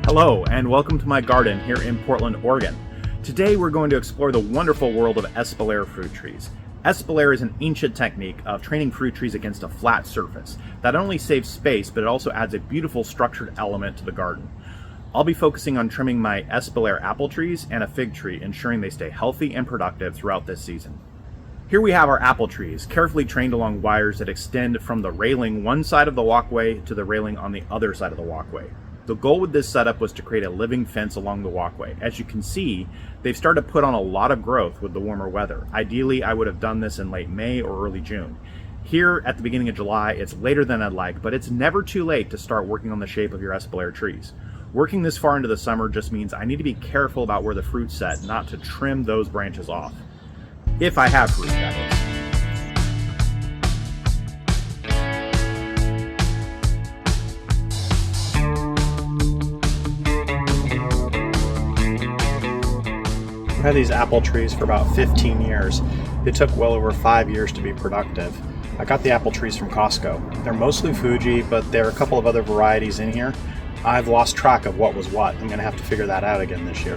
Hello, and welcome to my garden here in Portland, Oregon. Today we're going to explore the wonderful world of Espalier fruit trees. Espalier is an ancient technique of training fruit trees against a flat surface that not only saves space, but it also adds a beautiful structured element to the garden. I'll be focusing on trimming my Espalier apple trees and a fig tree, ensuring they stay healthy and productive throughout this season. Here we have our apple trees, carefully trained along wires that extend from the railing one side of the walkway to the railing on the other side of the walkway. The goal with this setup was to create a living fence along the walkway. As you can see, they've started to put on a lot of growth with the warmer weather. Ideally, I would have done this in late May or early June. Here at the beginning of July, it's later than I'd like, but it's never too late to start working on the shape of your Espalier trees. Working this far into the summer just means I need to be careful about where the fruit's set, not to trim those branches off. If I have fruit, that is. I've had these apple trees for about 15 years. It took well over 5 years to be productive. I got the apple trees from Costco. They're mostly Fuji, but there are a couple of other varieties in here. I've lost track of what was what. I'm going to have to figure that out again this year.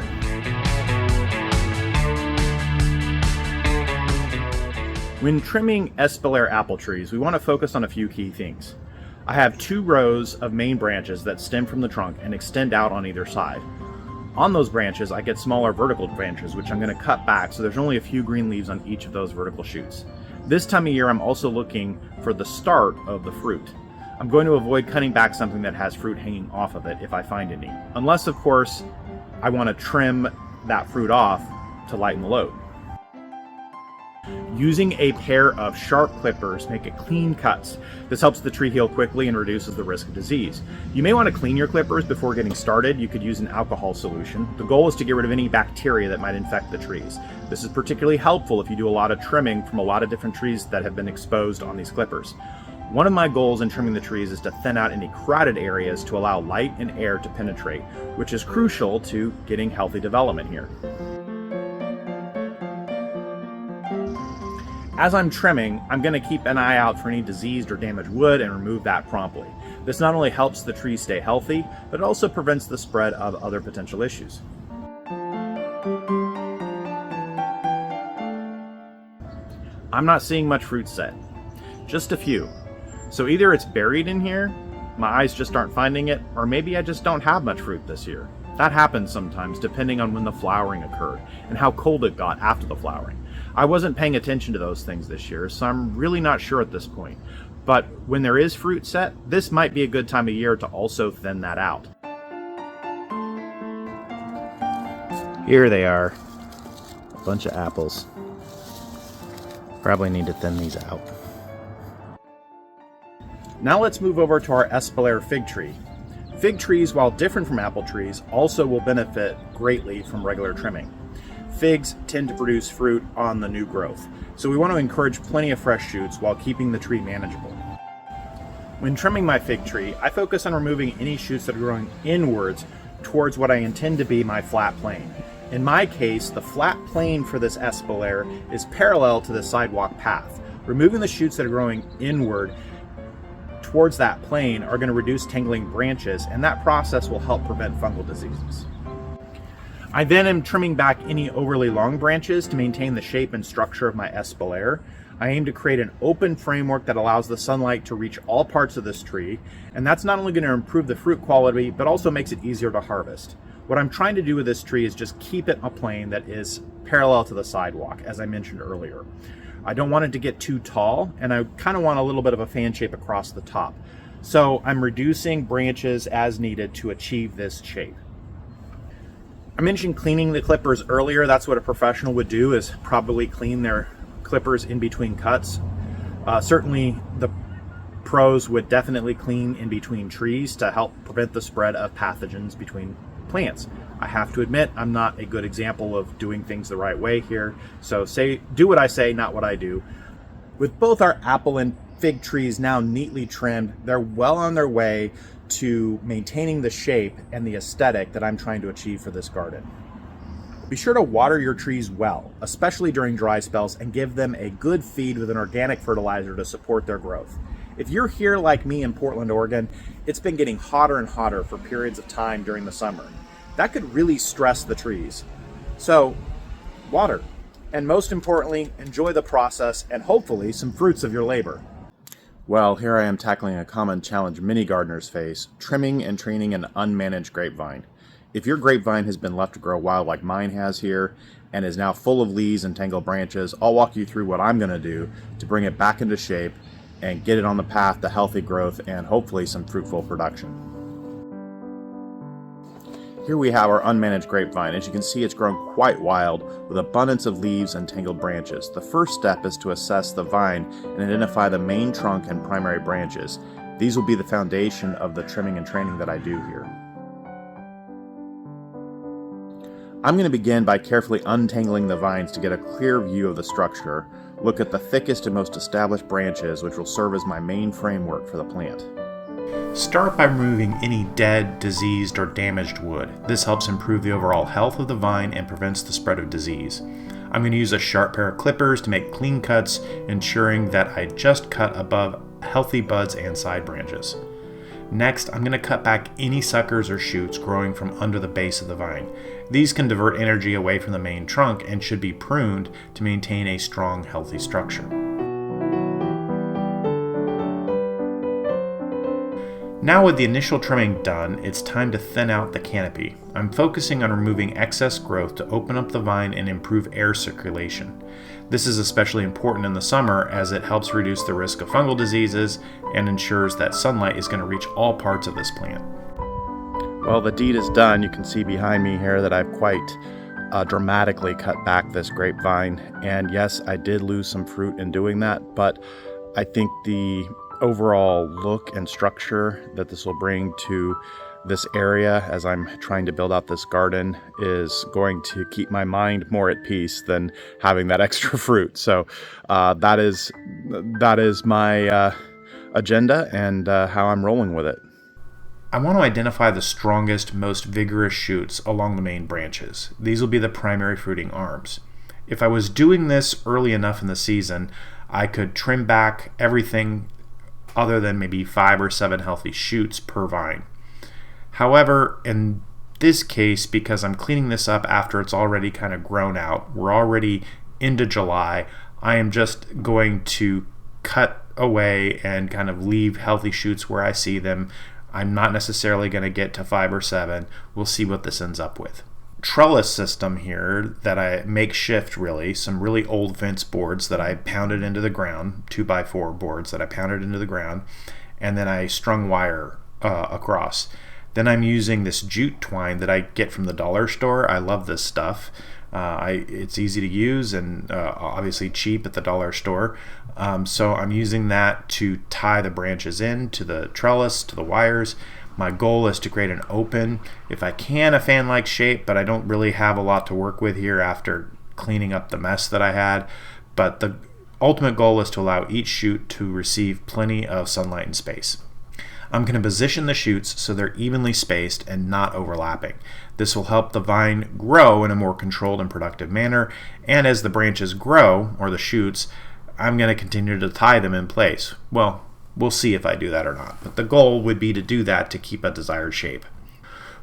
When trimming Espalier apple trees, we want to focus on a few key things. I have 2 rows of main branches that stem from the trunk and extend out on either side. On those branches, I get smaller vertical branches, which I'm going to cut back so there's only a few green leaves on each of those vertical shoots. This time of year, I'm also looking for the start of the fruit. I'm going to avoid cutting back something that has fruit hanging off of it if I find any. Unless, of course, I want to trim that fruit off to lighten the load. Using a pair of sharp clippers make it clean cuts. This helps the tree heal quickly and reduces the risk of disease. You may want to clean your clippers before getting started. You could use an alcohol solution. The goal is to get rid of any bacteria that might infect the trees. This is particularly helpful if you do a lot of trimming from a lot of different trees that have been exposed on these clippers. One of my goals in trimming the trees is to thin out any crowded areas to allow light and air to penetrate, which is crucial to getting healthy development here. As I'm trimming, I'm going to keep an eye out for any diseased or damaged wood and remove that promptly. This not only helps the tree stay healthy, but it also prevents the spread of other potential issues. I'm not seeing much fruit set, just a few. So either it's buried in here, my eyes just aren't finding it, or maybe I just don't have much fruit this year. That happens sometimes depending on when the flowering occurred and how cold it got after the flowering. I wasn't paying attention to those things this year, so I'm really not sure at this point. But when there is fruit set, this might be a good time of year to also thin that out. Here they are, a bunch of apples. Probably need to thin these out. Now let's move over to our Espalier fig tree. Fig trees, while different from apple trees, also will benefit greatly from regular trimming. Figs tend to produce fruit on the new growth, so we want to encourage plenty of fresh shoots while keeping the tree manageable. When trimming my fig tree, I focus on removing any shoots that are growing inwards towards what I intend to be my flat plane. In my case, the flat plane for this Espalier is parallel to the sidewalk path. Removing the shoots that are growing inward towards that plane are going to reduce tangling branches, and that process will help prevent fungal diseases. I then am trimming back any overly long branches to maintain the shape and structure of my Espalier. I aim to create an open framework that allows the sunlight to reach all parts of this tree, and that's not only going to improve the fruit quality, but also makes it easier to harvest. What I'm trying to do with this tree is just keep it a plane that is parallel to the sidewalk, as I mentioned earlier. I don't want it to get too tall, and I kind of want a little bit of a fan shape across the top. So I'm reducing branches as needed to achieve this shape. I mentioned cleaning the clippers earlier. That's what a professional would do, is probably clean their clippers in between cuts. Certainly the pros would definitely clean in between trees to help prevent the spread of pathogens between plants. I have to admit, I'm not a good example of doing things the right way here, so do what I say, not what I do. With both our apple and fig trees now neatly trimmed, they're well on their way to maintaining the shape and the aesthetic that I'm trying to achieve for this garden. Be sure to water your trees well, especially during dry spells, and give them a good feed with an organic fertilizer to support their growth. If you're here like me in Portland, Oregon, it's been getting hotter and hotter for periods of time during the summer. That could really stress the trees. So, water. And most importantly, enjoy the process and hopefully some fruits of your labor. Well, here I am tackling a common challenge many gardeners face, trimming and training an unmanaged grapevine. If your grapevine has been left to grow wild like mine has here, and is now full of leaves and tangled branches, I'll walk you through what I'm going to do to bring it back into shape and get it on the path to healthy growth and hopefully some fruitful production. Here we have our unmanaged grapevine. As you can see, it's grown quite wild with abundance of leaves and tangled branches. The first step is to assess the vine and identify the main trunk and primary branches. These will be the foundation of the trimming and training that I do here. I'm going to begin by carefully untangling the vines to get a clear view of the structure, look at the thickest and most established branches, which will serve as my main framework for the plant. Start by removing any dead, diseased, or damaged wood. This helps improve the overall health of the vine and prevents the spread of disease. I'm going to use a sharp pair of clippers to make clean cuts, ensuring that I just cut above healthy buds and side branches. Next, I'm going to cut back any suckers or shoots growing from under the base of the vine. These can divert energy away from the main trunk and should be pruned to maintain a strong, healthy structure. Now with the initial trimming done, it's time to thin out the canopy. I'm focusing on removing excess growth to open up the vine and improve air circulation. This is especially important in the summer as it helps reduce the risk of fungal diseases and ensures that sunlight is going to reach all parts of this plant. Well, the deed is done. You can see behind me here that I've quite dramatically cut back this grapevine. And yes, I did lose some fruit in doing that, but I think the overall look and structure that this will bring to this area as I'm trying to build out this garden is going to keep my mind more at peace than having that extra fruit. So that is my agenda and how I'm rolling with it. I want to identify the strongest, most vigorous shoots along the main branches. These will be the primary fruiting arms. If I was doing this early enough in the season, I could trim back everything other than maybe 5 or 7 healthy shoots per vine. However, in this case, because I'm cleaning this up after it's already kind of grown out, we're already into July, I am just going to cut away and kind of leave healthy shoots where I see them. I'm not necessarily going to get to 5 or 7. We'll see what this ends up with. Trellis system here that I makeshift, really, some really old fence boards that I pounded into the ground, 2x4 boards that I pounded into the ground, and then I strung wire across. Then I'm using this jute twine that I get from the dollar store. I love this stuff. It's easy to use and obviously cheap at the dollar store. So I'm using that to tie the branches in to the trellis, to the wires. My goal is to create an open, if I can, a fan-like shape, but I don't really have a lot to work with here after cleaning up the mess that I had. But the ultimate goal is to allow each shoot to receive plenty of sunlight and space. I'm going to position the shoots so they're evenly spaced and not overlapping. This will help the vine grow in a more controlled and productive manner, and as the branches grow, or the shoots, I'm going to continue to tie them in place. Well, we'll see if I do that or not, but the goal would be to do that to keep a desired shape.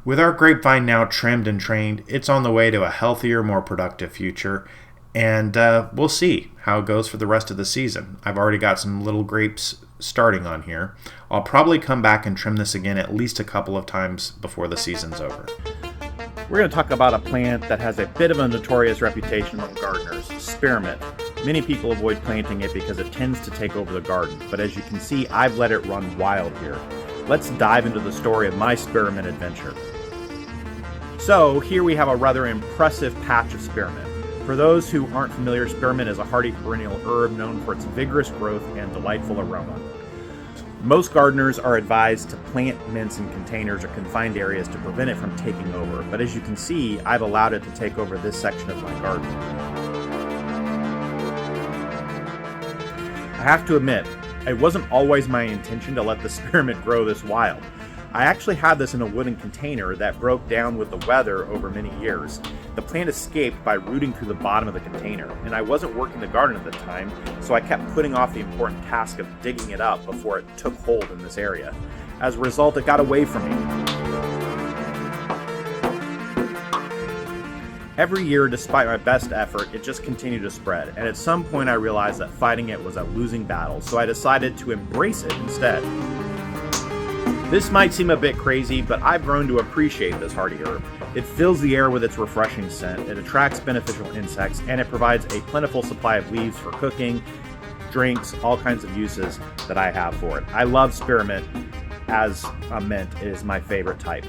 With our grapevine now trimmed and trained, it's on the way to a healthier, more productive future, and we'll see how it goes for the rest of the season. I've already got some little grapes starting on here. I'll probably come back and trim this again at least a couple of times before the season's over. We're going to talk about a plant that has a bit of a notorious reputation among gardeners, spearmint. Many people avoid planting it because it tends to take over the garden, but as you can see, I've let it run wild here. Let's dive into the story of my spearmint adventure. So here we have a rather impressive patch of spearmint. For those who aren't familiar, spearmint is a hardy perennial herb known for its vigorous growth and delightful aroma. Most gardeners are advised to plant mints in containers or confined areas to prevent it from taking over, but as you can see, I've allowed it to take over this section of my garden. I have to admit, it wasn't always my intention to let the spearmint grow this wild. I actually had this in a wooden container that broke down with the weather over many years. The plant escaped by rooting through the bottom of the container, and I wasn't working the garden at the time, so I kept putting off the important task of digging it up before it took hold in this area. As a result, it got away from me. Every year, despite my best effort, it just continued to spread, and at some point I realized that fighting it was a losing battle, so I decided to embrace it instead. This might seem a bit crazy, but I've grown to appreciate this hardy herb. It fills the air with its refreshing scent, it attracts beneficial insects, and it provides a plentiful supply of leaves for cooking, drinks, all kinds of uses that I have for it. I love spearmint as a mint. It is my favorite type.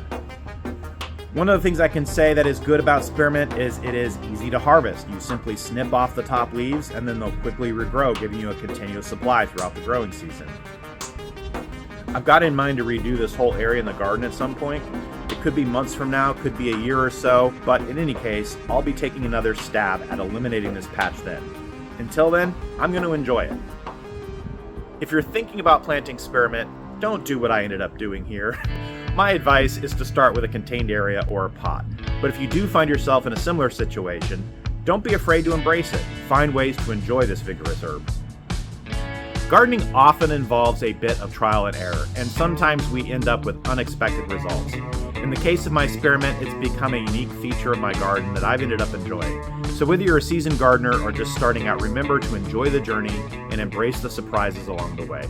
One of the things I can say that is good about spearmint is it is easy to harvest. You simply snip off the top leaves and then they'll quickly regrow, giving you a continuous supply throughout the growing season. I've got in mind to redo this whole area in the garden at some point. It could be months from now, could be a year or so, but in any case, I'll be taking another stab at eliminating this patch then. Until then, I'm going to enjoy it. If you're thinking about planting spearmint, don't do what I ended up doing here. My advice is to start with a contained area or a pot. But if you do find yourself in a similar situation, don't be afraid to embrace it. Find ways to enjoy this vigorous herb. Gardening often involves a bit of trial and error, and sometimes we end up with unexpected results. In the case of my spearmint, it's become a unique feature of my garden that I've ended up enjoying. So whether you're a seasoned gardener or just starting out, remember to enjoy the journey and embrace the surprises along the way.